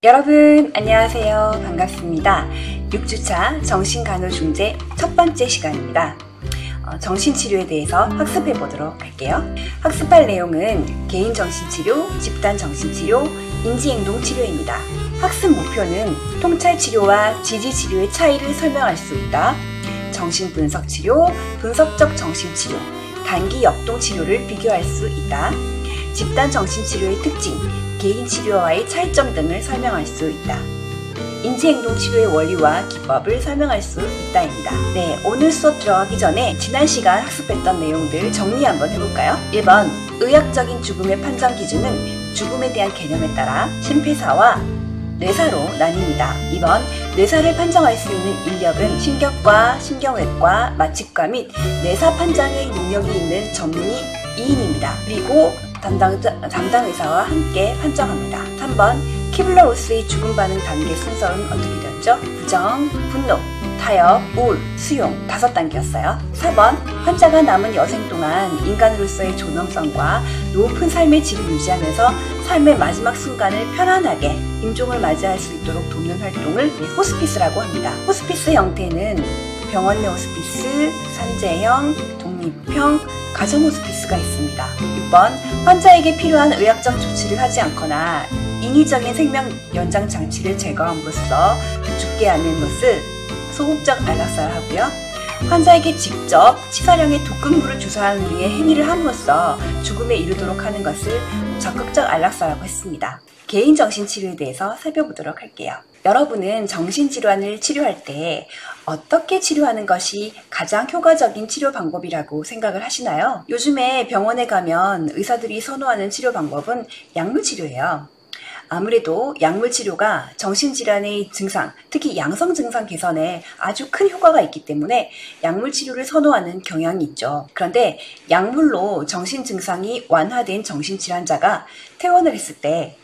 여러분 안녕하세요. 반갑습니다. 6주차 정신간호중재 첫 번째 시간입니다. 정신치료에 대해서 학습해 보도록 할게요. 학습할 내용은 개인정신치료, 집단정신치료, 인지행동치료입니다. 학습 목표는 통찰치료와 지지치료의 차이를 설명할 수 있다. 정신분석치료, 분석적 정신치료, 단기 역동치료를 비교할 수 있다. 집단정신치료의 특징, 개인치료와의 차이점 등을 설명할 수 있다. 인지행동치료의 원리와 기법을 설명할 수 있다입니다. 네, 오늘 수업 들어가기 전에 지난 시간 학습했던 내용들 정리 한번 해볼까요? 1번, 의학적인 죽음의 판정 기준은 죽음에 대한 개념에 따라 심폐사와 뇌사로 나뉩니다. 2번, 뇌사를 판정할 수 있는 인력은 신경과, 신경외과, 마취과 및 뇌사 판정의 능력이 있는 전문의 2인입니다. 그리고 담당 의사와 함께 판정합니다. 3번, 키블러-로스의 죽음 반응 단계 순서는 어떻게 되었죠? 부정, 분노, 타협, 우울, 수용 5단계였어요. 4번, 환자가 남은 여생 동안 인간으로서의 존엄성과 높은 삶의 질을 유지하면서 삶의 마지막 순간을 편안하게 임종을 맞이할 수 있도록 돕는 활동을 호스피스라고 합니다. 호스피스 형태는 병원 내 호스피스, 산재형, 독립형, 가정 호스피스가 있습니다. 6번, 환자에게 필요한 의학적 조치를 하지 않거나 인위적인 생명 연장 장치를 제거함으로써 죽게 하는 것을 소극적 안락사를 하고요. 환자에게 직접 치사량의 독극물을 주사하는 류의 행위를 함으로써 죽음에 이르도록 하는 것을 적극적 안락사라고 했습니다. 개인정신치료에 대해서 살펴보도록 할게요. 여러분은 정신질환을 치료할 때 어떻게 치료하는 것이 가장 효과적인 치료 방법이라고 생각을 하시나요? 요즘에 병원에 가면 의사들이 선호하는 치료 방법은 약물치료예요. 아무래도 약물치료가 정신질환의 증상, 특히 양성 증상 개선에 아주 큰 효과가 있기 때문에 약물치료를 선호하는 경향이 있죠. 그런데 약물로 정신 증상이 완화된 정신질환자가 퇴원을 했을 때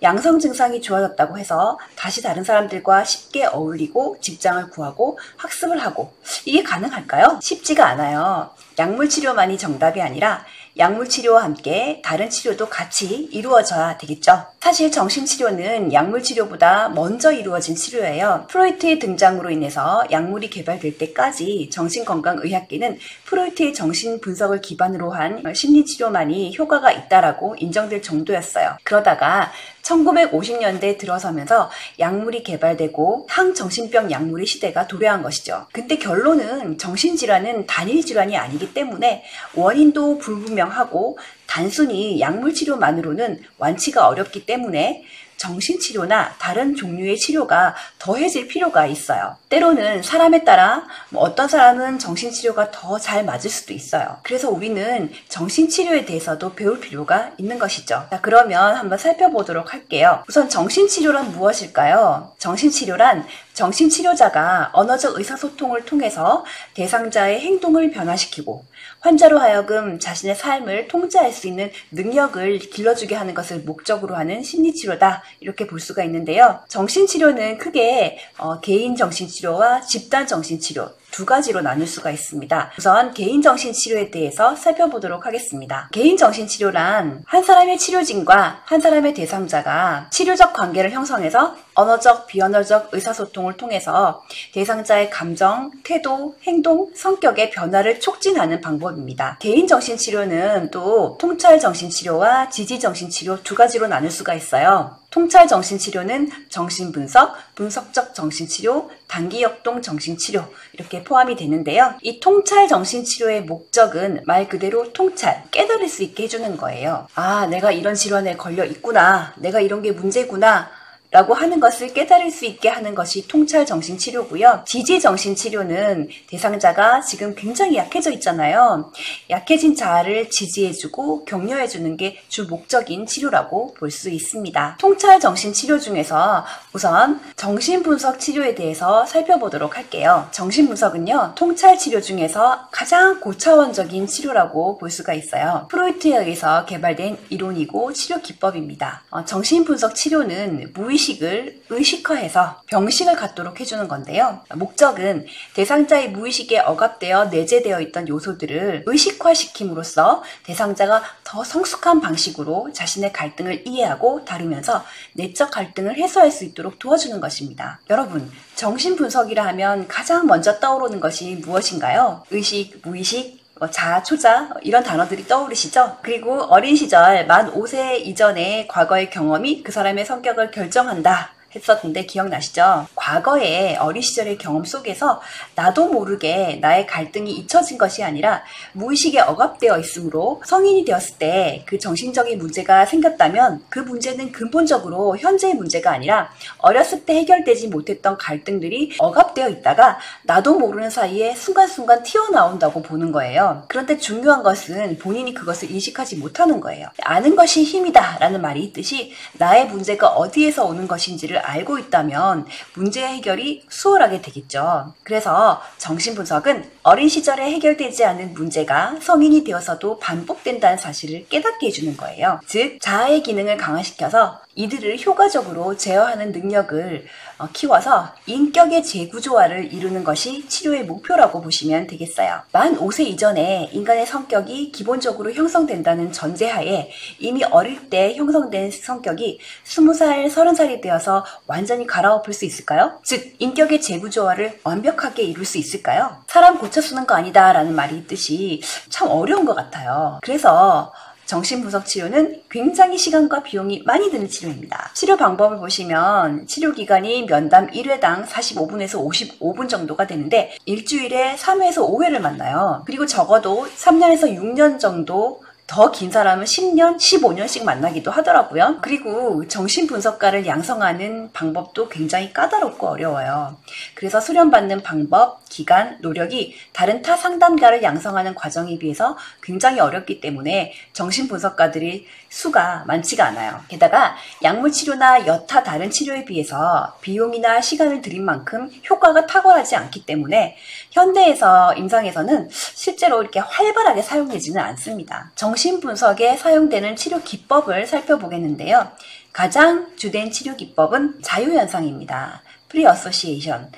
양성 증상이 좋아졌다고 해서 다시 다른 사람들과 쉽게 어울리고 직장을 구하고 학습을 하고, 이게 가능할까요? 쉽지가 않아요. 약물치료만이 정답이 아니라 약물치료와 함께 다른 치료도 같이 이루어져야 되겠죠. 사실 정신치료는 약물치료보다 먼저 이루어진 치료예요. 프로이트의 등장으로 인해서 약물이 개발될 때까지 정신건강의학계는 프로이트의 정신분석을 기반으로 한 심리치료만이 효과가 있다라고 인정될 정도였어요. 그러다가 1950년대에 들어서면서 약물이 개발되고 항정신병 약물의 시대가 도래한 것이죠. 근데 결론은 정신질환은 단일 질환이 아니기 때문에 원인도 불분명하고 단순히 약물치료만으로는 완치가 어렵기 때문에 정신치료나 다른 종류의 치료가 더해질 필요가 있어요. 때로는 사람에 따라 어떤 사람은 정신치료가 더 잘 맞을 수도 있어요. 그래서 우리는 정신치료에 대해서도 배울 필요가 있는 것이죠. 자, 그러면 한번 살펴보도록 할게요. 우선 정신치료란 무엇일까요? 정신치료란 정신치료자가 언어적 의사소통을 통해서 대상자의 행동을 변화시키고 환자로 하여금 자신의 삶을 통제할 수 있는 능력을 길러주게 하는 것을 목적으로 하는 심리치료다, 이렇게 볼 수가 있는데요. 정신치료는 크게 개인정신치료와 집단정신치료 두 가지로 나눌 수가 있습니다. 우선 개인정신치료에 대해서 살펴보도록 하겠습니다. 개인정신치료란 한 사람의 치료진과 한 사람의 대상자가 치료적 관계를 형성해서 언어적, 비언어적 의사소통을 통해서 대상자의 감정, 태도, 행동, 성격의 변화를 촉진하는 방법입니다. 개인정신치료는 또 통찰정신치료와 지지정신치료 두 가지로 나눌 수가 있어요. 통찰정신치료는 정신분석, 분석적 정신치료, 단기역동 정신치료 이렇게 포함이 되는데요. 이 통찰정신치료의 목적은 말 그대로 통찰, 깨달을 수 있게 해주는 거예요. 아, 내가 이런 질환에 걸려 있구나, 내가 이런 게 문제구나 라고 하는 것을 깨달을 수 있게 하는 것이 통찰정신치료고요. 지지정신치료는 대상자가 지금 굉장히 약해져 있잖아요. 약해진 자아를 지지해주고 격려해주는 게 주 목적인 치료라고 볼 수 있습니다. 통찰정신치료 중에서 우선 정신분석 치료에 대해서 살펴보도록 할게요. 정신분석은요, 통찰치료 중에서 가장 고차원적인 치료라고 볼 수가 있어요. 프로이트에 의해서 개발된 이론이고 치료 기법입니다. 정신분석 치료는 무의식 무의식을 의식화해서 병식을 갖도록 해주는 건데요. 목적은 대상자의 무의식에 억압되어 내재되어 있던 요소들을 의식화시킴으로써 대상자가 더 성숙한 방식으로 자신의 갈등을 이해하고 다루면서 내적 갈등을 해소할 수 있도록 도와주는 것입니다. 여러분, 정신분석이라 하면 가장 먼저 떠오르는 것이 무엇인가요? 의식, 무의식, 자, 초자 이런 단어들이 떠오르시죠? 그리고 어린 시절 만 5세 이전의 과거의 경험이 그 사람의 성격을 결정한다 했었는데 기억나시죠? 과거의 어린 시절의 경험 속에서 나도 모르게 나의 갈등이 잊혀진 것이 아니라 무의식에 억압되어 있으므로 성인이 되었을 때 그 정신적인 문제가 생겼다면 그 문제는 근본적으로 현재의 문제가 아니라 어렸을 때 해결되지 못했던 갈등들이 억압되어 있다가 나도 모르는 사이에 순간순간 튀어나온다고 보는 거예요. 그런데 중요한 것은 본인이 그것을 인식하지 못하는 거예요. 아는 것이 힘이다 라는 말이 있듯이 나의 문제가 어디에서 오는 것인지를 알고 있다면 문제의 해결이 수월하게 되겠죠. 그래서 정신분석은 어린 시절에 해결되지 않은 문제가 성인이 되어서도 반복된다는 사실을 깨닫게 해주는 거예요. 즉, 자아의 기능을 강화시켜서 이들을 효과적으로 제어하는 능력을 키워서 인격의 재구조화를 이루는 것이 치료의 목표라고 보시면 되겠어요. 만 5세 이전에 인간의 성격이 기본적으로 형성된다는 전제하에 이미 어릴 때 형성된 성격이 20살, 30살이 되어서 완전히 갈아엎을 수 있을까요? 즉, 인격의 재구조화를 완벽하게 이룰 수 있을까요? 사람 고쳐 쓰는 거 아니다 라는 말이 있듯이 참 어려운 것 같아요. 그래서 정신분석 치료는 굉장히 시간과 비용이 많이 드는 치료입니다. 치료 방법을 보시면 치료 기간이 면담 1회당 45분에서 55분 정도가 되는데 일주일에 3회에서 5회를 만나요. 그리고 적어도 3년에서 6년 정도, 더 긴 사람은 10년, 15년씩 만나기도 하더라고요. 그리고 정신분석가를 양성하는 방법도 굉장히 까다롭고 어려워요. 그래서 수련받는 방법, 기간, 노력이 다른 타 상담가를 양성하는 과정에 비해서 굉장히 어렵기 때문에 정신분석가들이 수가 많지가 않아요. 게다가 약물치료나 여타 다른 치료에 비해서 비용이나 시간을 들인 만큼 효과가 탁월하지 않기 때문에 현대에서 임상에서는 실제로 이렇게 활발하게 사용되지는 않습니다. 정신분석에 사용되는 치료 기법을 살펴보겠는데요. 가장 주된 치료 기법은 자유현상입니다. 프리어소시에이션.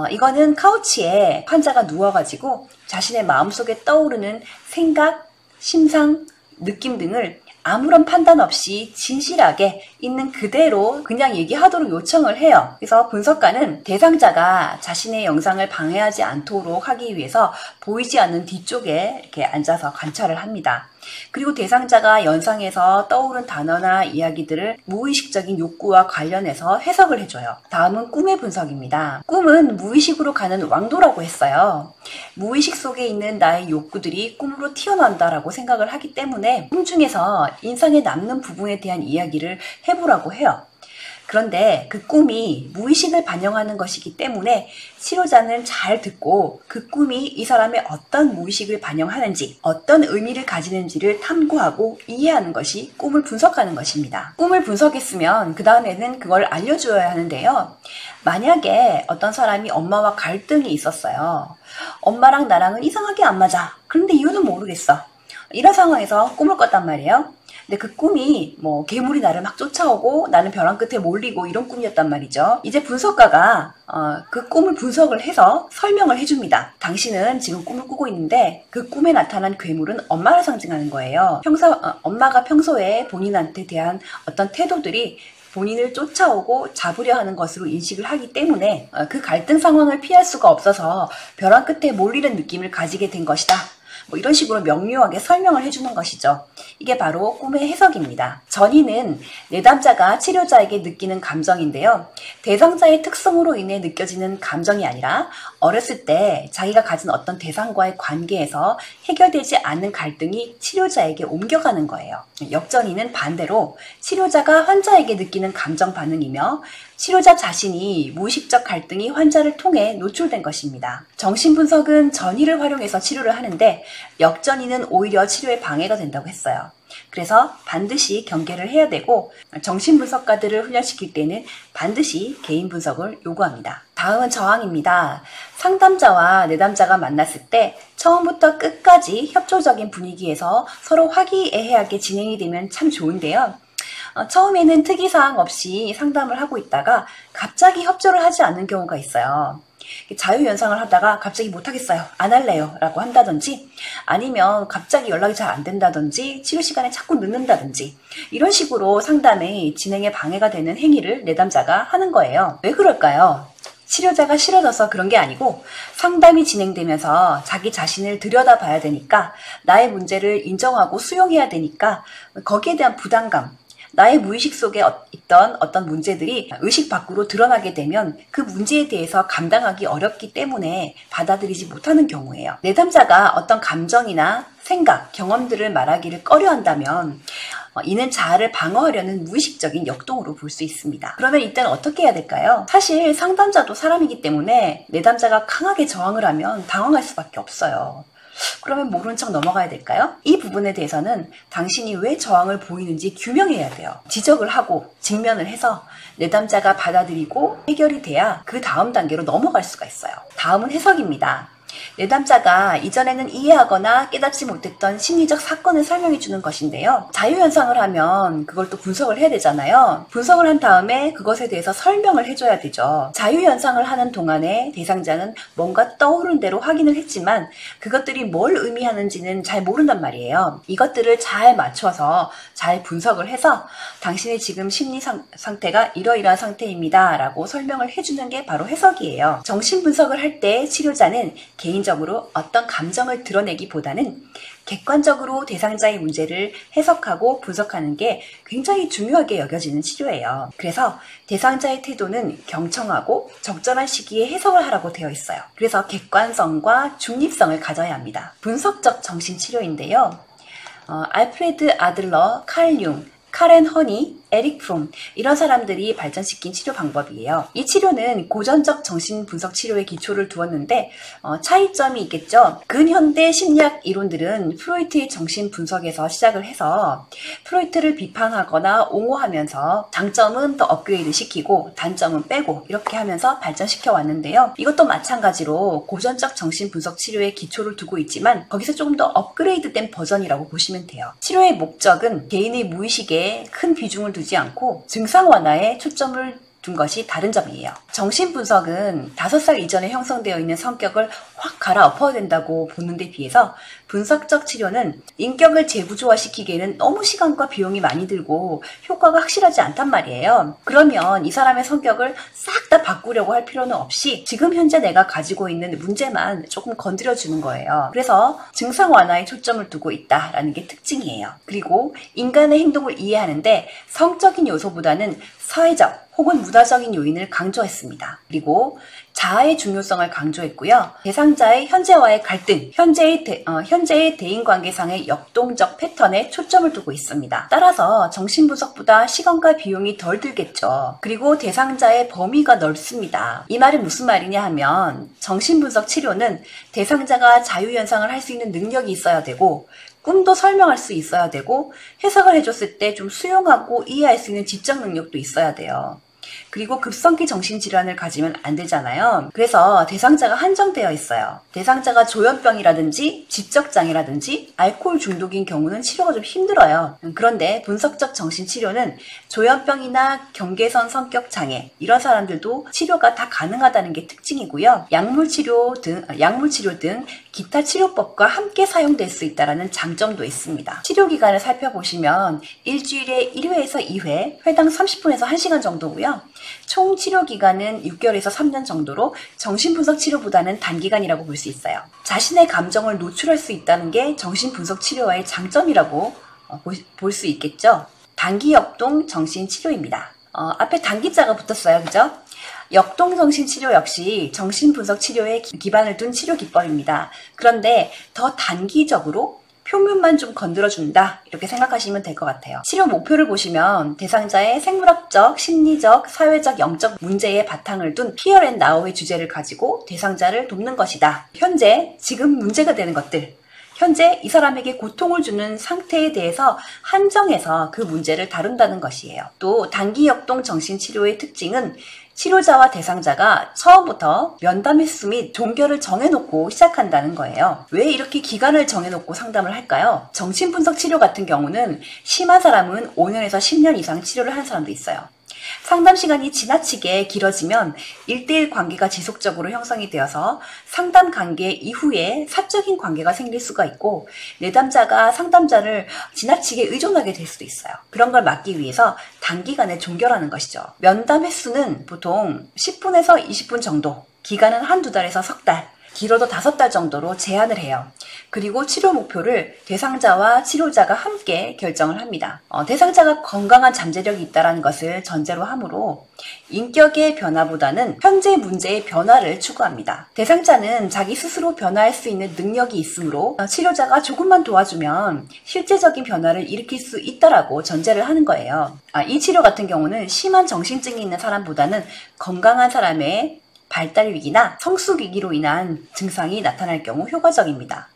이거는 카우치에 환자가 누워가지고 자신의 마음속에 떠오르는 생각, 심상, 느낌 등을 아무런 판단 없이 진실하게 있는 그대로 그냥 얘기하도록 요청을 해요. 그래서 분석가는 대상자가 자신의 영상을 방해하지 않도록 하기 위해서 보이지 않는 뒤쪽에 이렇게 앉아서 관찰을 합니다. 그리고 대상자가 연상에서 떠오른 단어나 이야기들을 무의식적인 욕구와 관련해서 해석을 해줘요. 다음은 꿈의 분석입니다. 꿈은 무의식으로 가는 왕도라고 했어요. 무의식 속에 있는 나의 욕구들이 꿈으로 튀어나온다라고 생각을 하기 때문에 꿈 중에서 인상에 남는 부분에 대한 이야기를 해보라고 해요. 그런데 그 꿈이 무의식을 반영하는 것이기 때문에 치료자는 잘 듣고 그 꿈이 이 사람의 어떤 무의식을 반영하는지, 어떤 의미를 가지는지를 탐구하고 이해하는 것이 꿈을 분석하는 것입니다. 꿈을 분석했으면 그 다음에는 그걸 알려줘야 하는데요. 만약에 어떤 사람이 엄마와 갈등이 있었어요. 엄마랑 나랑은 이상하게 안 맞아. 그런데 이유는 모르겠어. 이런 상황에서 꿈을 꿨단 말이에요. 근데 그 꿈이 뭐 괴물이 나를 막 쫓아오고 나는 벼랑 끝에 몰리고 이런 꿈이었단 말이죠. 이제 분석가가 그 꿈을 분석을 해서 설명을 해줍니다. 당신은 지금 꿈을 꾸고 있는데 그 꿈에 나타난 괴물은 엄마를 상징하는 거예요. 엄마가 평소에 본인한테 대한 어떤 태도들이 본인을 쫓아오고 잡으려 하는 것으로 인식을 하기 때문에 그 갈등 상황을 피할 수가 없어서 벼랑 끝에 몰리는 느낌을 가지게 된 것이다. 뭐 이런 식으로 명료하게 설명을 해주는 것이죠. 이게 바로 꿈의 해석입니다. 전이는 내담자가 치료자에게 느끼는 감정인데요. 대상자의 특성으로 인해 느껴지는 감정이 아니라 어렸을 때 자기가 가진 어떤 대상과의 관계에서 해결되지 않는 갈등이 치료자에게 옮겨가는 거예요. 역전이는 반대로 치료자가 환자에게 느끼는 감정 반응이며 치료자 자신이 무의식적 갈등이 환자를 통해 노출된 것입니다. 정신분석은 전이를 활용해서 치료를 하는데 역전이는 오히려 치료에 방해가 된다고 했어요. 그래서 반드시 경계를 해야 되고 정신분석가들을 훈련시킬 때는 반드시 개인 분석을 요구합니다. 다음은 저항입니다. 상담자와 내담자가 만났을 때 처음부터 끝까지 협조적인 분위기에서 서로 화기애애하게 진행이 되면 참 좋은데요. 처음에는 특이사항 없이 상담을 하고 있다가 갑자기 협조를 하지 않는 경우가 있어요. 자유연상을 하다가 갑자기 못하겠어요, 안 할래요 라고 한다든지, 아니면 갑자기 연락이 잘 안 된다든지, 치료 시간에 자꾸 늦는다든지, 이런 식으로 상담의 진행에 방해가 되는 행위를 내담자가 하는 거예요. 왜 그럴까요? 치료자가 싫어져서 그런 게 아니고, 상담이 진행되면서 자기 자신을 들여다봐야 되니까, 나의 문제를 인정하고 수용해야 되니까, 거기에 대한 부담감, 나의 무의식 속에 있던 어떤 문제들이 의식 밖으로 드러나게 되면 그 문제에 대해서 감당하기 어렵기 때문에 받아들이지 못하는 경우예요. 내담자가 어떤 감정이나 생각, 경험들을 말하기를 꺼려한다면 이는 자아를 방어하려는 무의식적인 역동으로 볼 수 있습니다. 그러면 이때는 어떻게 해야 될까요? 사실 상담자도 사람이기 때문에 내담자가 강하게 저항을 하면 당황할 수밖에 없어요. 그러면 모른 척 넘어가야 될까요? 이 부분에 대해서는 당신이 왜 저항을 보이는지 규명해야 돼요. 지적을 하고 직면을 해서 내담자가 받아들이고 해결이 돼야 그 다음 단계로 넘어갈 수가 있어요. 다음은 해석입니다. 내담자가 이전에는 이해하거나 깨닫지 못했던 심리적 사건을 설명해 주는 것인데요. 자유연상을 하면 그걸 또 분석을 해야 되잖아요. 분석을 한 다음에 그것에 대해서 설명을 해줘야 되죠. 자유연상을 하는 동안에 대상자는 뭔가 떠오른 대로 확인을 했지만 그것들이 뭘 의미하는지는 잘 모른단 말이에요. 이것들을 잘 맞춰서 잘 분석을 해서 당신의 지금 심리 상태가 이러이러한 상태입니다 라고 설명을 해주는 게 바로 해석이에요. 정신분석을 할 때 치료자는 개인적으로 어떤 감정을 드러내기보다는 객관적으로 대상자의 문제를 해석하고 분석하는 게 굉장히 중요하게 여겨지는 치료예요. 그래서 대상자의 태도는 경청하고 적절한 시기에 해석을 하라고 되어 있어요. 그래서 객관성과 중립성을 가져야 합니다. 분석적 정신치료인데요. 알프레드 아들러, 칼 융, 카렌 허니, 에릭 프롬 이런 사람들이 발전시킨 치료 방법이에요. 이 치료는 고전적 정신분석 치료에 기초를 두었는데 차이점이 있겠죠. 근현대 심리학 이론들은 프로이트의 정신분석에서 시작을 해서 프로이트를 비판하거나 옹호하면서 장점은 더 업그레이드 시키고 단점은 빼고 이렇게 하면서 발전시켜 왔는데요. 이것도 마찬가지로 고전적 정신분석 치료에 기초를 두고 있지만 거기서 조금 더 업그레이드된 버전이라고 보시면 돼요. 치료의 목적은 개인의 무의식에 큰 비중을 두지 않고 증상 완화에 초점을 둔 것이 다른 점이에요. 정신분석은 5살 이전에 형성되어 있는 성격을 확 갈아엎어야 된다고 보는 데 비해서 분석적 치료는 인격을 재구조화시키기에는 너무 시간과 비용이 많이 들고 효과가 확실하지 않단 말이에요. 그러면 이 사람의 성격을 싹 다 바꾸려고 할 필요는 없이 지금 현재 내가 가지고 있는 문제만 조금 건드려주는 거예요. 그래서 증상 완화에 초점을 두고 있다라는 게 특징이에요. 그리고 인간의 행동을 이해하는데 성적인 요소보다는 사회적 혹은 문화적인 요인을 강조했습니다. 그리고 자아의 중요성을 강조했고요. 대상자의 현재와의 갈등, 현재의 대인관계상의 역동적 패턴에 초점을 두고 있습니다. 따라서 정신분석보다 시간과 비용이 덜 들겠죠. 그리고 대상자의 범위가 넓습니다. 이 말은 무슨 말이냐 하면 정신분석 치료는 대상자가 자유연상을 할 수 있는 능력이 있어야 되고 꿈도 설명할 수 있어야 되고 해석을 해줬을 때 좀 수용하고 이해할 수 있는 지적 능력도 있어야 돼요. 그리고 급성기 정신질환을 가지면 안 되잖아요. 그래서 대상자가 한정되어 있어요. 대상자가 조현병이라든지 지적장애라든지 알코올 중독인 경우는 치료가 좀 힘들어요. 그런데 분석적 정신치료는 조현병이나 경계선 성격장애 이런 사람들도 치료가 다 가능하다는 게 특징이고요. 약물치료 등 기타 치료법과 함께 사용될 수 있다는 장점도 있습니다. 치료기간을 살펴보시면 일주일에 1회에서 2회, 회당 30분에서 1시간 정도고요. 총 치료기간은 6개월에서 3년 정도로 정신분석 치료보다는 단기간이라고 볼 수 있어요. 자신의 감정을 노출할 수 있다는 게 정신분석 치료와의 장점이라고 볼 수 있겠죠. 단기역동 정신치료입니다. 앞에 단기자가 붙었어요. 그죠? 역동정신치료 역시 정신분석 치료에 기반을 둔 치료 기법입니다. 그런데 더 단기적으로 표면만 좀 건드려준다 이렇게 생각하시면 될 것 같아요. 치료 목표를 보시면 대상자의 생물학적, 심리적, 사회적, 영적 문제에 바탕을 둔 Here and Now의 주제를 가지고 대상자를 돕는 것이다. 현재, 지금 문제가 되는 것들, 현재 이 사람에게 고통을 주는 상태에 대해서 한정해서 그 문제를 다룬다는 것이에요. 또 단기 역동 정신치료의 특징은 치료자와 대상자가 처음부터 면담 횟수 및 종결을 정해놓고 시작한다는 거예요. 왜 이렇게 기간을 정해놓고 상담을 할까요? 정신분석 치료 같은 경우는 심한 사람은 5년에서 10년 이상 치료를 한 사람도 있어요. 상담 시간이 지나치게 길어지면 1대1 관계가 지속적으로 형성이 되어서 상담 관계 이후에 사적인 관계가 생길 수가 있고 내담자가 상담자를 지나치게 의존하게 될 수도 있어요. 그런 걸 막기 위해서 단기간에 종결하는 것이죠. 면담 횟수는 보통 10분에서 20분 정도, 기간은 한두 달에서 석 달, 길어도 5달 정도로 제한을 해요. 그리고 치료 목표를 대상자와 치료자가 함께 결정을 합니다. 대상자가 건강한 잠재력이 있다는 것을 전제로 하므로 인격의 변화보다는 현재 문제의 변화를 추구합니다. 대상자는 자기 스스로 변화할 수 있는 능력이 있으므로 치료자가 조금만 도와주면 실제적인 변화를 일으킬 수 있다라고 전제를 하는 거예요. 이 치료 같은 경우는 심한 정신증이 있는 사람보다는 건강한 사람의 발달 위기나 성숙 위기로 인한 증상이 나타날 경우 효과적입니다.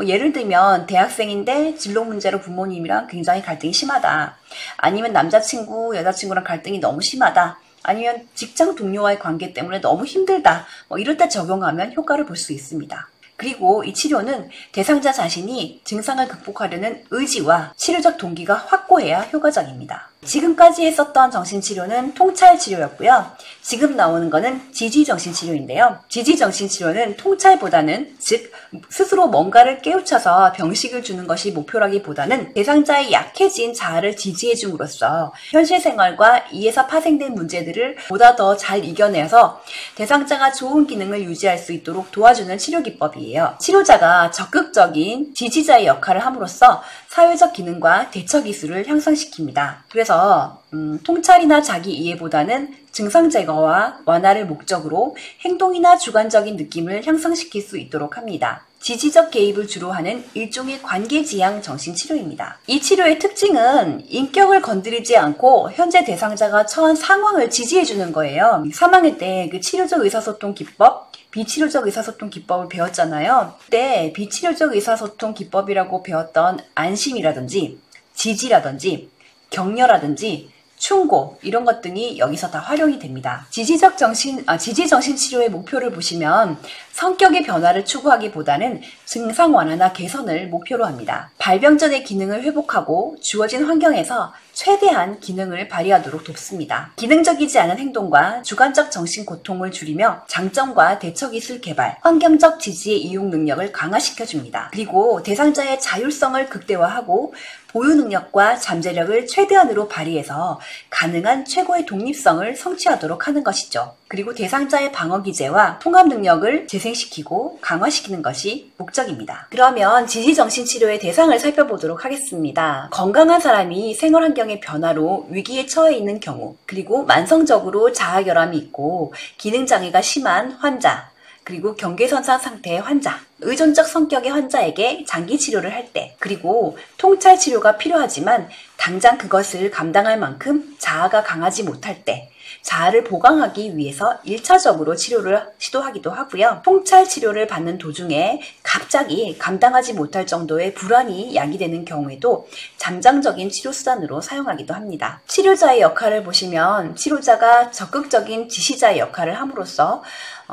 예를 들면 대학생인데 진로 문제로 부모님이랑 굉장히 갈등이 심하다. 아니면 남자친구, 여자친구랑 갈등이 너무 심하다. 아니면 직장 동료와의 관계 때문에 너무 힘들다. 이럴 때 적용하면 효과를 볼 수 있습니다. 그리고 이 치료는 대상자 자신이 증상을 극복하려는 의지와 치료적 동기가 확고해야 효과적입니다. 지금까지 했었던 정신치료는 통찰치료였고요. 지금 나오는 거는 지지정신치료인데요. 지지정신치료는 통찰보다는 즉 스스로 뭔가를 깨우쳐서 병식을 주는 것이 목표라기보다는 대상자의 약해진 자아를 지지해 줌으로써 현실 생활과 이에서 파생된 문제들을 보다 더 잘 이겨내서 대상자가 좋은 기능을 유지할 수 있도록 도와주는 치료 기법이에요. 치료자가 적극적인 지지자의 역할을 함으로써 사회적 기능과 대처 기술을 향상시킵니다. 그래서 통찰이나 자기 이해보다는 증상 제거와 완화를 목적으로 행동이나 주관적인 느낌을 향상시킬 수 있도록 합니다. 지지적 개입을 주로 하는 일종의 관계지향 정신치료입니다. 이 치료의 특징은 인격을 건드리지 않고 현재 대상자가 처한 상황을 지지해주는 거예요. 3학년 때 그 치료적 의사소통 기법, 비치료적 의사소통 기법을 배웠잖아요. 그때 비치료적 의사소통 기법이라고 배웠던 안심이라든지 지지라든지 격려라든지 충고 이런 것들이 여기서 다 활용이 됩니다. 지지정신 치료의 목표를 보시면 성격의 변화를 추구하기보다는 증상 완화나 개선을 목표로 합니다. 발병 전의 기능을 회복하고 주어진 환경에서 최대한 기능을 발휘하도록 돕습니다. 기능적이지 않은 행동과 주관적 정신 고통을 줄이며 장점과 대처 기술 개발, 환경적 지지의 이용 능력을 강화시켜줍니다. 그리고 대상자의 자율성을 극대화하고 보유 능력과 잠재력을 최대한으로 발휘해서 가능한 최고의 독립성을 성취하도록 하는 것이죠. 그리고 대상자의 방어 기제와 통합 능력을 재생시키고 강화시키는 것이 목적입니다. 그러면 지지정신치료의 대상을 살펴보도록 하겠습니다. 건강한 사람이 생활 환경의 변화로 위기에 처해 있는 경우, 그리고 만성적으로 자아결함이 있고 기능장애가 심한 환자, 그리고 경계선상 상태의 환자, 의존적 성격의 환자에게 장기 치료를 할 때, 그리고 통찰 치료가 필요하지만 당장 그것을 감당할 만큼 자아가 강하지 못할 때, 자아를 보강하기 위해서 1차적으로 치료를 시도하기도 하고요. 통찰 치료를 받는 도중에 갑자기 감당하지 못할 정도의 불안이 야기되는 경우에도 잠정적인 치료 수단으로 사용하기도 합니다. 치료자의 역할을 보시면 치료자가 적극적인 지시자의 역할을 함으로써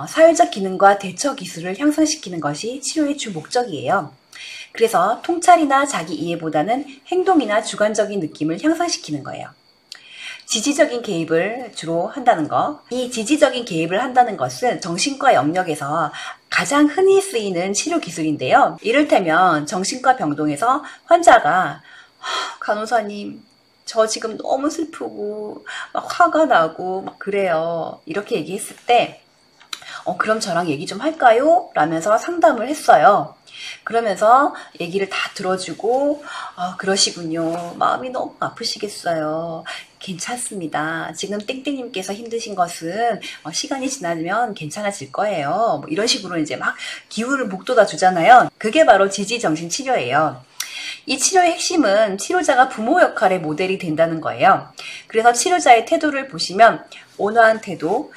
사회적 기능과 대처 기술을 향상시키는 것이 치료의 주 목적이에요. 그래서 통찰이나 자기 이해보다는 행동이나 주관적인 느낌을 향상시키는 거예요. 지지적인 개입을 주로 한다는 것. 이 지지적인 개입을 한다는 것은 정신과 영역에서 가장 흔히 쓰이는 치료 기술인데요. 이를테면 정신과 병동에서 환자가 간호사님, 저 지금 너무 슬프고 막 화가 나고 막 그래요. 이렇게 얘기했을 때 그럼 저랑 얘기 좀 할까요? 라면서 상담을 했어요. 그러면서 얘기를 다 들어주고 그러시군요. 마음이 너무 아프시겠어요. 괜찮습니다. 지금 땡땡님께서 힘드신 것은 시간이 지나면 괜찮아질 거예요. 이런 식으로 이제 막 기운을 북돋아 주잖아요. 그게 바로 지지정신치료예요. 이 치료의 핵심은 치료자가 부모 역할의 모델이 된다는 거예요. 그래서 치료자의 태도를 보시면 온화한 태도,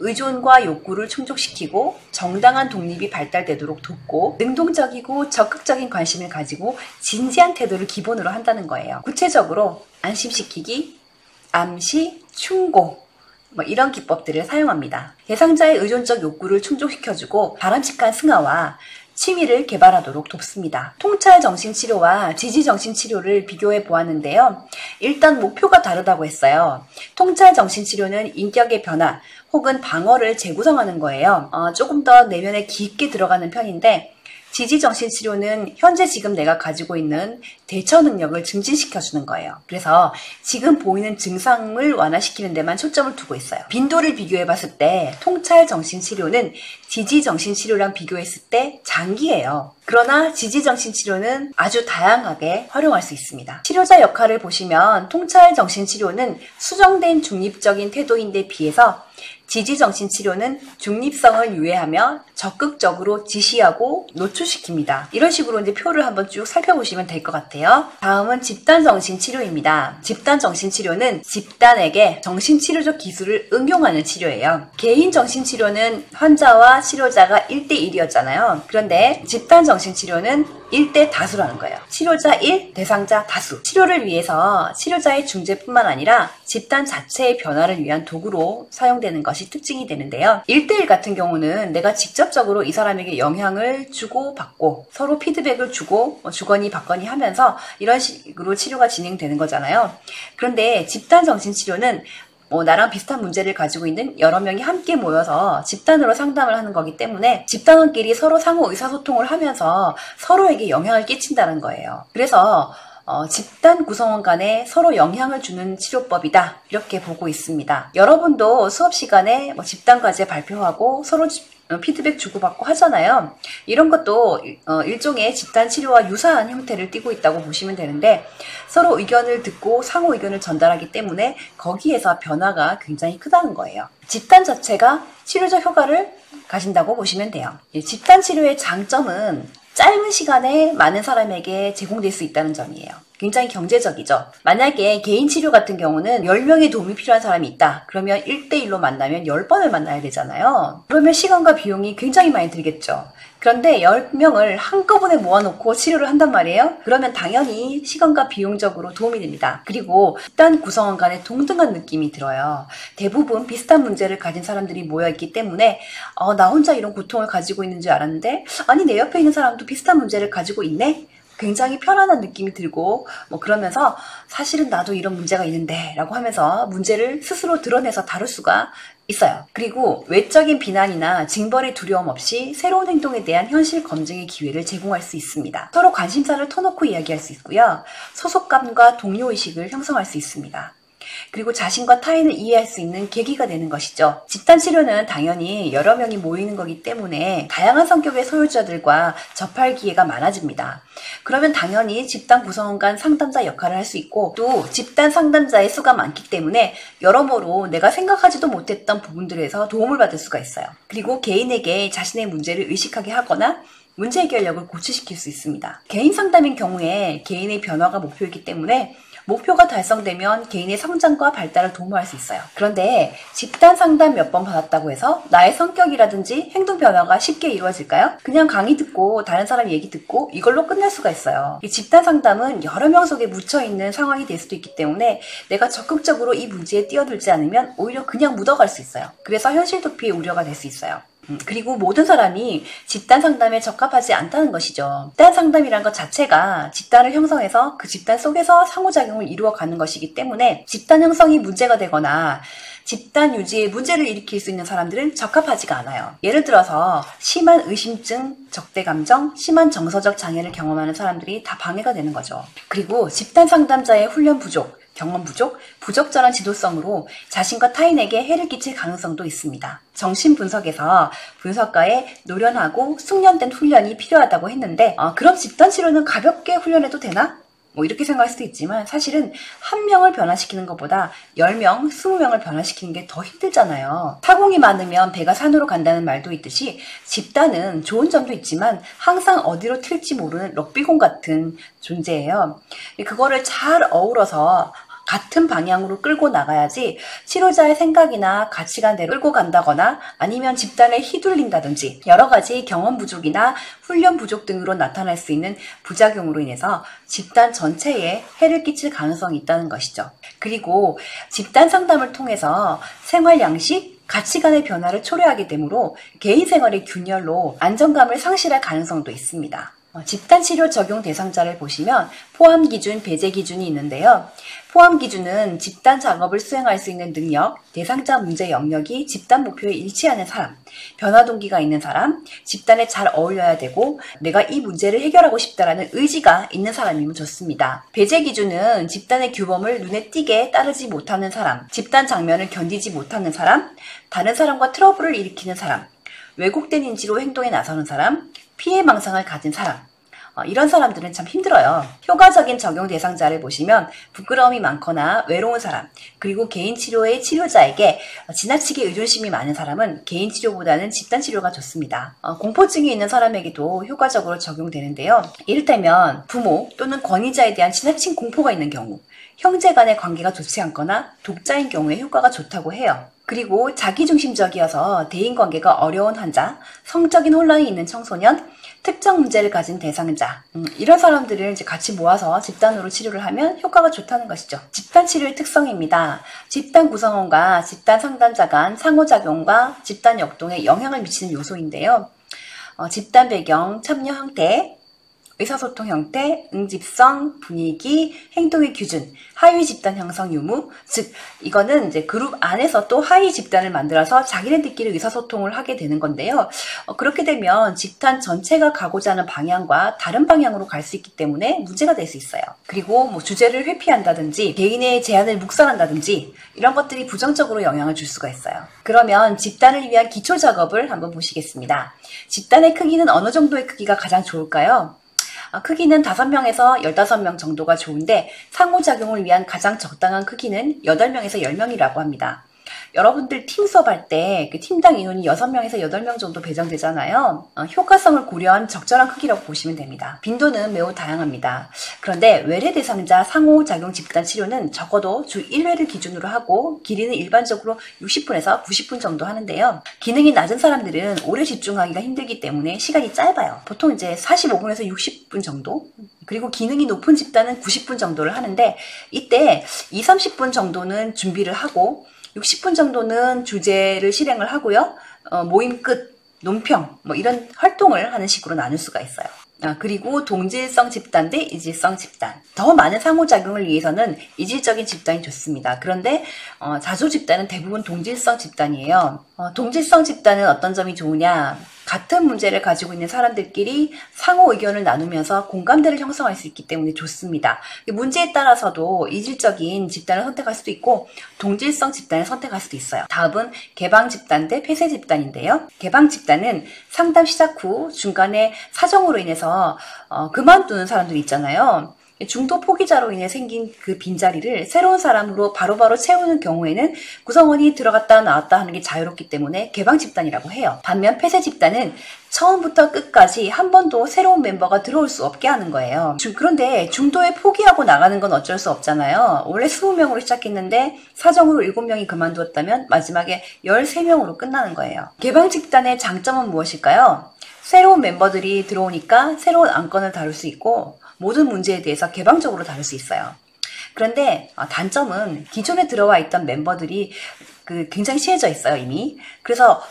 의존과 욕구를 충족시키고 정당한 독립이 발달되도록 돕고 능동적이고 적극적인 관심을 가지고 진지한 태도를 기본으로 한다는 거예요. 구체적으로 안심시키기, 암시, 충고, 뭐 이런 기법들을 사용합니다. 대상자의 의존적 욕구를 충족시켜주고 바람직한 승화와 취미를 개발하도록 돕습니다. 통찰 정신치료와 지지 정신치료를 비교해 보았는데요. 일단 목표가 다르다고 했어요. 통찰 정신치료는 인격의 변화 혹은 방어를 재구성하는 거예요. 조금 더 내면에 깊게 들어가는 편인데, 지지정신치료는 현재 지금 내가 가지고 있는 대처 능력을 증진시켜주는 거예요. 그래서 지금 보이는 증상을 완화시키는 데만 초점을 두고 있어요. 빈도를 비교해봤을 때 통찰정신치료는 지지정신치료랑 비교했을 때 장기예요. 그러나 지지정신치료는 아주 다양하게 활용할 수 있습니다. 치료자 역할을 보시면 통찰정신치료는 수정된 중립적인 태도인데 비해서 지지정신치료는 중립성을 유예하며 적극적으로 지시하고 노출시킵니다. 이런 식으로 이제 표를 한번 쭉 살펴보시면 될 것 같아요. 다음은 집단정신치료입니다. 집단정신치료는 집단에게 정신치료적 기술을 응용하는 치료예요. 개인정신치료는 환자와 치료자가 1대1이었잖아요. 그런데 집단정신치료는 1대 다수라는 거예요. 치료자 1, 대상자 다수. 치료를 위해서 치료자의 중재뿐만 아니라 집단 자체의 변화를 위한 도구로 사용되는 것이 특징이 되는데요. 1대1 같은 경우는 내가 직접적으로 이 사람에게 영향을 주고 받고 서로 피드백을 주고 주거니 받거니 하면서 이런 식으로 치료가 진행되는 거잖아요. 그런데 집단정신치료는 나랑 비슷한 문제를 가지고 있는 여러 명이 함께 모여서 집단으로 상담을 하는 거기 때문에 집단원끼리 서로 상호 의사소통을 하면서 서로에게 영향을 끼친다는 거예요. 그래서 집단 구성원 간에 서로 영향을 주는 치료법이다, 이렇게 보고 있습니다. 여러분도 수업 시간에 집단 과제 발표하고 서로 피드백 주고받고 하잖아요. 이런 것도 일종의 집단 치료와 유사한 형태를 띠고 있다고 보시면 되는데, 서로 의견을 듣고 상호 의견을 전달하기 때문에 거기에서 변화가 굉장히 크다는 거예요. 집단 자체가 치료적 효과를 가진다고 보시면 돼요. 집단 치료의 장점은 짧은 시간에 많은 사람에게 제공될 수 있다는 점이에요. 굉장히 경제적이죠. 만약에 개인 치료 같은 경우는 10명의 도움이 필요한 사람이 있다. 그러면 1대1로 만나면 10번을 만나야 되잖아요. 그러면 시간과 비용이 굉장히 많이 들겠죠. 그런데 10명을 한꺼번에 모아놓고 치료를 한단 말이에요. 그러면 당연히 시간과 비용적으로 도움이 됩니다. 그리고 집단 구성원 간에 동등한 느낌이 들어요. 대부분 비슷한 문제를 가진 사람들이 모여있기 때문에 나 혼자 이런 고통을 가지고 있는 줄 알았는데, 아니 내 옆에 있는 사람도 비슷한 문제를 가지고 있네? 굉장히 편안한 느낌이 들고 그러면서 사실은 나도 이런 문제가 있는데 라고 하면서 문제를 스스로 드러내서 다룰 수가 있어요. 그리고 외적인 비난이나 징벌의 두려움 없이 새로운 행동에 대한 현실 검증의 기회를 제공할 수 있습니다. 서로 관심사를 터놓고 이야기할 수 있고요. 소속감과 동료의식을 형성할 수 있습니다. 그리고 자신과 타인을 이해할 수 있는 계기가 되는 것이죠. 집단치료는 당연히 여러 명이 모이는 거기 때문에 다양한 성격의 소유자들과 접할 기회가 많아집니다. 그러면 당연히 집단 구성원 간 상담자 역할을 할 수 있고, 또 집단 상담자의 수가 많기 때문에 여러모로 내가 생각하지도 못했던 부분들에서 도움을 받을 수가 있어요. 그리고 개인에게 자신의 문제를 의식하게 하거나 문제 해결력을 고취시킬 수 있습니다. 개인 상담인 경우에 개인의 변화가 목표이기 때문에 목표가 달성되면 개인의 성장과 발달을 도모할 수 있어요. 그런데 집단 상담 몇 번 받았다고 해서 나의 성격이라든지 행동 변화가 쉽게 이루어질까요? 그냥 강의 듣고 다른 사람 얘기 듣고 이걸로 끝날 수가 있어요. 이 집단 상담은 여러 명 속에 묻혀있는 상황이 될 수도 있기 때문에 내가 적극적으로 이 문제에 뛰어들지 않으면 오히려 그냥 묻어갈 수 있어요. 그래서 현실 도피의 우려가 될 수 있어요. 그리고 모든 사람이 집단 상담에 적합하지 않다는 것이죠. 집단 상담이란 것 자체가 집단을 형성해서 그 집단 속에서 상호작용을 이루어가는 것이기 때문에 집단 형성이 문제가 되거나 집단 유지에 문제를 일으킬 수 있는 사람들은 적합하지가 않아요. 예를 들어서 심한 의심증, 적대감정, 심한 정서적 장애를 경험하는 사람들이 다 방해가 되는 거죠. 그리고 집단 상담자의 훈련 부족, 경험 부족, 부적절한 지도성으로 자신과 타인에게 해를 끼칠 가능성도 있습니다. 정신분석에서 분석가의 노련하고 숙련된 훈련이 필요하다고 했는데 그럼 집단치료는 가볍게 훈련해도 되나? 이렇게 생각할 수도 있지만 사실은 한 명을 변화시키는 것보다 10명, 20명을 변화시키는 게 더 힘들잖아요. 타공이 많으면 배가 산으로 간다는 말도 있듯이 집단은 좋은 점도 있지만 항상 어디로 튈지 모르는 럭비공 같은 존재예요. 그거를 잘 어우러서 같은 방향으로 끌고 나가야지 치료자의 생각이나 가치관대로 끌고 간다거나 아니면 집단에 휘둘린다든지 여러 가지 경험 부족이나 훈련 부족 등으로 나타날 수 있는 부작용으로 인해서 집단 전체에 해를 끼칠 가능성이 있다는 것이죠. 그리고 집단 상담을 통해서 생활 양식, 가치관의 변화를 초래하게 되므로 개인 생활의 균열로 안정감을 상실할 가능성도 있습니다. 집단치료 적용 대상자를 보시면 포함 기준, 배제 기준이 있는데요. 포함 기준은 집단 작업을 수행할 수 있는 능력, 대상자 문제 영역이 집단 목표에 일치하는 사람, 변화 동기가 있는 사람, 집단에 잘 어울려야 되고 내가 이 문제를 해결하고 싶다라는 의지가 있는 사람이면 좋습니다. 배제 기준은 집단의 규범을 눈에 띄게 따르지 못하는 사람, 집단 장면을 견디지 못하는 사람, 다른 사람과 트러블을 일으키는 사람, 왜곡된 인지로 행동에 나서는 사람, 피해망상을 가진 사람, 이런 사람들은 참 힘들어요. 효과적인 적용 대상자를 보시면 부끄러움이 많거나 외로운 사람, 그리고 개인치료의 치료자에게 지나치게 의존심이 많은 사람은 개인치료보다는 집단치료가 좋습니다. 공포증이 있는 사람에게도 효과적으로 적용되는데요. 이를테면 부모 또는 권위자에 대한 지나친 공포가 있는 경우, 형제 간의 관계가 좋지 않거나 독자인 경우에 효과가 좋다고 해요. 그리고 자기중심적이어서 대인관계가 어려운 환자, 성적인 혼란이 있는 청소년, 특정 문제를 가진 대상자, 이런 사람들을 이제 같이 모아서 집단으로 치료를 하면 효과가 좋다는 것이죠. 집단 치료의 특성입니다. 집단 구성원과 집단 상담자 간 상호작용과 집단 역동에 영향을 미치는 요소인데요. 집단 배경, 참여 형태, 의사소통 형태, 응집성, 분위기, 행동의 기준, 하위 집단 형성 유무, 즉 이거는 이제 그룹 안에서 또 하위 집단을 만들어서 자기네들끼리 의사소통을 하게 되는 건데요. 그렇게 되면 집단 전체가 가고자 하는 방향과 다른 방향으로 갈 수 있기 때문에 문제가 될 수 있어요. 그리고 뭐 주제를 회피한다든지 개인의 제안을 묵살한다든지 이런 것들이 부정적으로 영향을 줄 수가 있어요. 그러면 집단을 위한 기초 작업을 한번 보시겠습니다. 집단의 크기는 어느 정도의 크기가 가장 좋을까요? 크기는 5명에서 15명 정도가 좋은데 상호작용을 위한 가장 적당한 크기는 8명에서 10명이라고 합니다. 여러분들 팀 수업할 때 그 팀당 인원이 6명에서 8명 정도 배정되잖아요. 효과성을 고려한 적절한 크기라고 보시면 됩니다. 빈도는 매우 다양합니다. 그런데 외래 대상자 상호작용 집단 치료는 적어도 주 1회를 기준으로 하고 길이는 일반적으로 60분에서 90분 정도 하는데요. 기능이 낮은 사람들은 오래 집중하기가 힘들기 때문에 시간이 짧아요. 보통 이제 45분에서 60분 정도? 그리고 기능이 높은 집단은 90분 정도를 하는데 이때 20-30분 정도는 준비를 하고 60분 정도는 주제를 실행을 하고요. 모임 끝, 논평 뭐 이런 활동을 하는 식으로 나눌 수가 있어요. 그리고 동질성 집단 대 이질성 집단. 더 많은 상호작용을 위해서는 이질적인 집단이 좋습니다. 그런데 자조 집단은 대부분 동질성 집단이에요. 동질성 집단은 어떤 점이 좋으냐? 같은 문제를 가지고 있는 사람들끼리 상호 의견을 나누면서 공감대를 형성할 수 있기 때문에 좋습니다. 문제에 따라서도 이질적인 집단을 선택할 수도 있고 동질성 집단을 선택할 수도 있어요. 다음은 개방 집단 대 폐쇄 집단인데요. 개방 집단은 상담 시작 후 중간에 사정으로 인해서 그만두는 사람들이 있잖아요. 중도 포기자로 인해 생긴 그 빈자리를 새로운 사람으로 바로바로 채우는 경우에는 구성원이 들어갔다 나왔다 하는 게 자유롭기 때문에 개방 집단이라고 해요. 반면 폐쇄 집단은 처음부터 끝까지 한 번도 새로운 멤버가 들어올 수 없게 하는 거예요. 그런데 중도에 포기하고 나가는 건 어쩔 수 없잖아요. 원래 20명으로 시작했는데 사정으로 7명이 그만두었다면 마지막에 13명으로 끝나는 거예요. 개방 집단의 장점은 무엇일까요? 새로운 member들이 들어오니까 새로운 안건을 다룰 수 있고 모든 문제에 대해서 개방적으로 다룰 수 있어요. 그런데 단점은 기존에 들어와 있던 멤버들이 굉장히 친해져 있어요, 이미. 그래서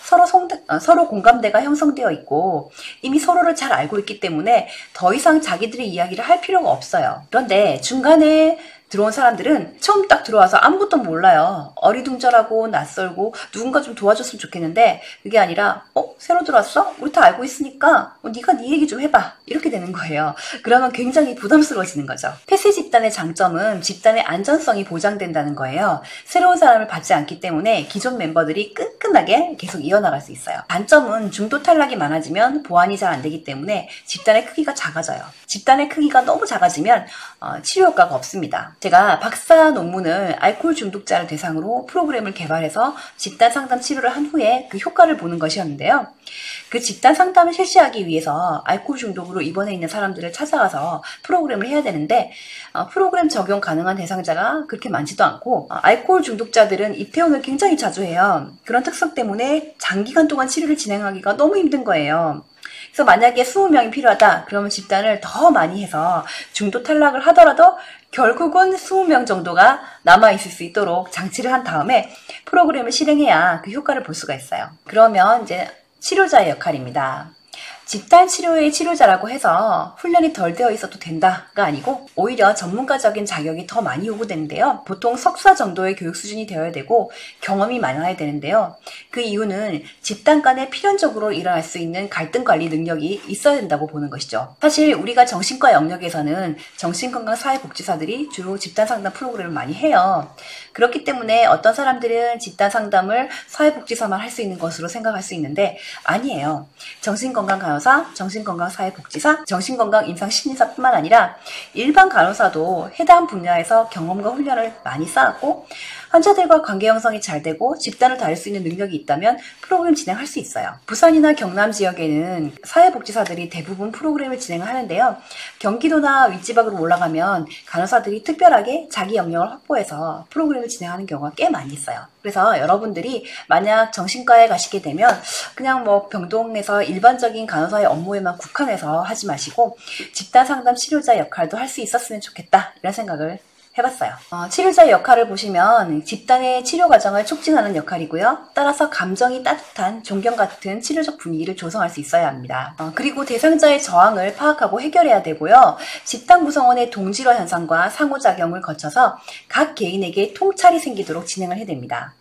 서로 공감대가 형성되어 있고 이미 서로를 잘 알고 있기 때문에 더 이상 자기들의 이야기를 할 필요가 없어요. 그런데 중간에 들어온 사람들은 처음 딱 들어와서 아무것도 몰라요. 어리둥절하고 낯설고 누군가 좀 도와줬으면 좋겠는데 그게 아니라 새로 들어왔어? 우리 다 알고 있으니까 네가 네 얘기 좀 해봐. 이렇게 되는 거예요. 그러면 굉장히 부담스러워지는 거죠. 폐쇄 집단의 장점은 집단의 안전성이 보장된다는 거예요. 새로운 사람을 받지 않기 때문에 기존 멤버들이 끈끈하게 계속 이어나갈 수 있어요. 단점은 중도 탈락이 많아지면 보완이 잘 안 되기 때문에 집단의 크기가 작아져요. 집단의 크기가 너무 작아지면 치료 효과가 없습니다. 제가 박사 논문을 알코올 중독자를 대상으로 프로그램을 개발해서 집단 상담 치료를 한 후에 그 효과를 보는 것이었는데요. 그 집단 상담을 실시하기 위해서 알코올 중독으로 입원해 있는 사람들을 찾아가서 프로그램을 해야 되는데 프로그램 적용 가능한 대상자가 그렇게 많지도 않고 알코올 중독자들은 입퇴원을 굉장히 자주 해요. 그런 특성 때문에 장기간 동안 치료를 진행하기가 너무 힘든 거예요. 그래서 만약에 20명이 필요하다 그러면 집단을 더 많이 해서 중도 탈락을 하더라도 결국은 20명 정도가 남아있을 수 있도록 장치를 한 다음에 프로그램을 실행해야 그 효과를 볼 수가 있어요. 그러면 이제 치료자의 역할입니다. 집단 치료의 치료자라고 해서 훈련이 덜 되어 있어도 된다가 아니고 오히려 전문가적인 자격이 더 많이 요구되는데요. 보통 석사 정도의 교육 수준이 되어야 되고 경험이 많아야 되는데요. 그 이유는 집단 간에 필연적으로 일어날 수 있는 갈등 관리 능력이 있어야 된다고 보는 것이죠. 사실 우리가 정신과 영역에서는 정신건강사회복지사들이 주로 집단 상담 프로그램을 많이 해요. 그렇기 때문에 어떤 사람들은 집단 상담을 사회복지사만 할 수 있는 것으로 생각할 수 있는데 아니에요. 정신건강간호사, 정신건강사회복지사, 정신건강임상심리사뿐만 아니라 일반 간호사도 해당 분야에서 경험과 훈련을 많이 쌓았고 환자들과 관계 형성이 잘 되고 집단을 다룰 수 있는 능력이 있다면 프로그램 진행할 수 있어요. 부산이나 경남 지역에는 사회복지사들이 대부분 프로그램을 진행하는데요. 경기도나 윗지방으로 올라가면 간호사들이 특별하게 자기 역량을 확보해서 프로그램을 진행하는 경우가 꽤 많이 있어요. 그래서 여러분들이 만약 정신과에 가시게 되면 그냥 뭐 병동에서 일반적인 간호사의 업무에만 국한해서 하지 마시고 집단 상담 치료자 역할도 할 수 있었으면 좋겠다 이런 생각을 해봤어요. 치료자의 역할을 보시면 집단의 치료 과정을 촉진하는 역할이고요. 따라서 감정이 따뜻한 존경 같은 치료적 분위기를 조성할 수 있어야 합니다. 그리고 대상자의 저항을 파악하고 해결해야 되고요. 집단 구성원의 동질화 현상과 상호작용을 거쳐서 각 개인에게 통찰이 생기도록 진행을 해야 됩니다.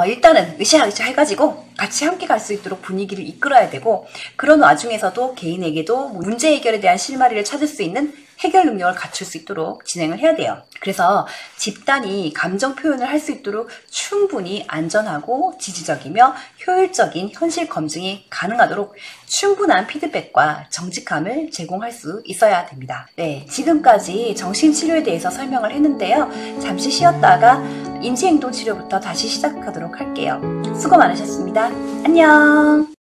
일단은 으쌰으쌰 해가지고 같이 함께 갈 수 있도록 분위기를 이끌어야 되고 그런 와중에서도 개인에게도 문제 해결에 대한 실마리를 찾을 수 있는 해결 능력을 갖출 수 있도록 진행을 해야 돼요. 그래서 집단이 감정 표현을 할 수 있도록 충분히 안전하고 지지적이며 효율적인 현실 검증이 가능하도록 충분한 피드백과 정직함을 제공할 수 있어야 됩니다. 네, 지금까지 정신치료에 대해서 설명을 했는데요. 잠시 쉬었다가 인지행동치료부터 다시 시작하도록 할게요. 수고 많으셨습니다. 안녕!